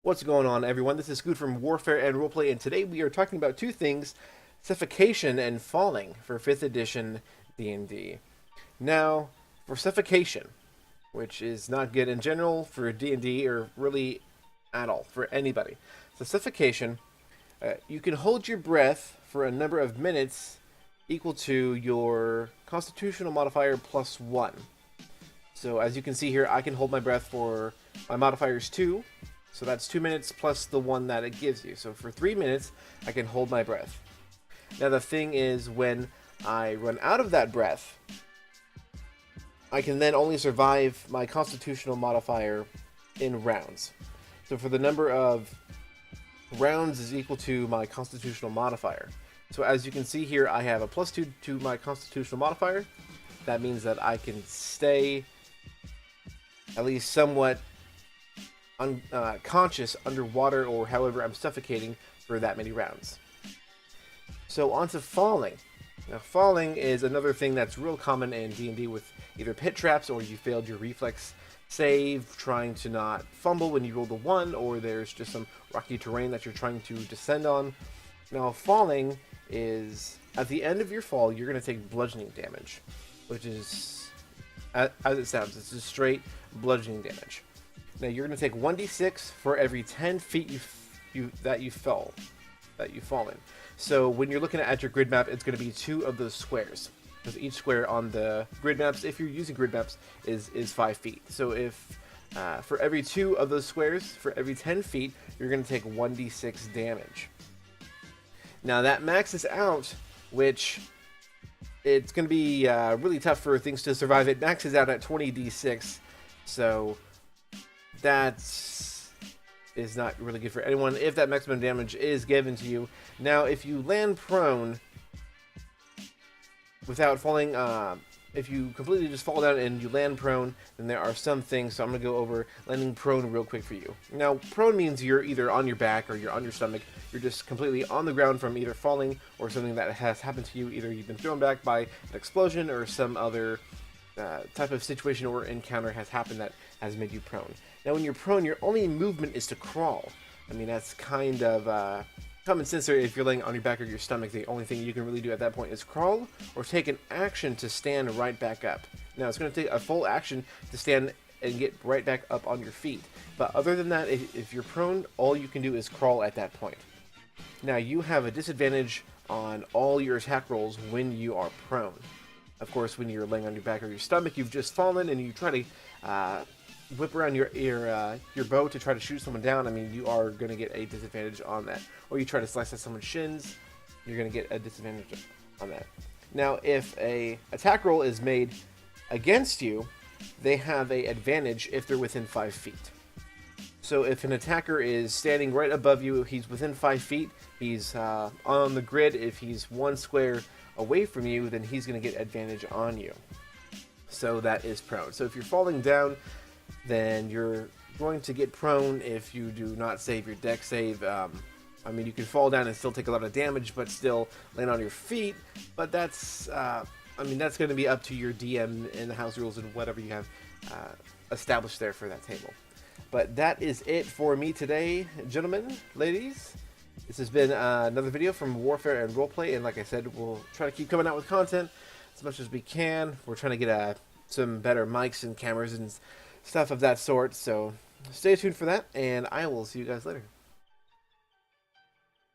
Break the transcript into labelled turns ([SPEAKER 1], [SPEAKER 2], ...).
[SPEAKER 1] What's going on, everyone? This is Skoot from Warfare and Roleplay, and today we are talking about two things: Suffocation and Falling for 5th edition D&D. Now, for Suffocation, which is not good in general for D&D or really at all for anybody. So Suffocation, you can hold your breath for a number of minutes equal to your constitutional modifier plus 1. So as you can see here, I can hold my breath for my modifiers 2. So that's 2 minutes plus the 1 that it gives you. So for 3 minutes, I can hold my breath. Now the thing is, when I run out of that breath, I can then only survive my constitutional modifier in rounds. So for the number of rounds is equal to my constitutional modifier. So as you can see here, I have a +2 to my constitutional modifier. That means that I can stay at least somewhat conscious underwater, or however I'm suffocating for that many rounds. So on to falling. Now falling is another thing that's real common in D&D with either pit traps, or you failed your reflex save trying to not fumble when you rolled a 1, or there's just some rocky terrain that you're trying to descend on. Now falling is, at the end of your fall, you're going to take bludgeoning damage, which is, as it sounds, it's just straight bludgeoning damage. Now you're going to take 1d6 for every 10 feet you've fallen. So when you're looking at your grid map, it's going to be 2 of those squares, because each square on the grid maps, if you're using grid maps, is 5 feet. So if for every 2 of those squares, for every 10 feet, you're going to take 1d6 damage. Now that maxes out, which it's going to be really tough for things to survive. It maxes out at 20d6, so that is not really good for anyone if that maximum damage is given to you. Now, if you land prone without falling, if you completely just fall down and you land prone, then there are some things. So I'm going to go over landing prone real quick for you. Now, prone means you're either on your back or you're on your stomach. You're just completely on the ground from either falling or something that has happened to you. Either you've been thrown back by an explosion or some other type of situation or encounter has happened that has made you prone. Now, when you're prone, your only movement is to crawl. I mean, that's kind of common sense there. If you're laying on your back or your stomach, the only thing you can really do at that point is crawl or take an action to stand right back up. Now, it's going to take a full action to stand and get right back up on your feet. But other than that, if you're prone, all you can do is crawl at that point. Now, you have a disadvantage on all your attack rolls when you are prone. Of course, when you're laying on your back or your stomach, you've just fallen and you try to whip around your bow to try to shoot someone down. I mean, you are going to get a disadvantage on that. Or you try to slice at someone's shins, you're going to get a disadvantage on that. Now, if a attack roll is made against you, they have an advantage if they're within 5 feet. So if an attacker is standing right above you, he's within 5 feet, he's on the grid. If he's 1 square away from you, then he's going to get advantage on you. So that is prone. So if you're falling down, then you're going to get prone if you do not save your dex save. I mean, you can fall down and still take a lot of damage, but still land on your feet. But that's, I mean, that's going to be up to your DM and the house rules and whatever you have established there for that table. But that is it for me today, gentlemen, ladies. This has been another video from Warfare and Roleplay, and like I said, we'll try to keep coming out with content as much as we can. We're trying to get some better mics and cameras and stuff of that sort, so stay tuned for that, and I will see you guys later.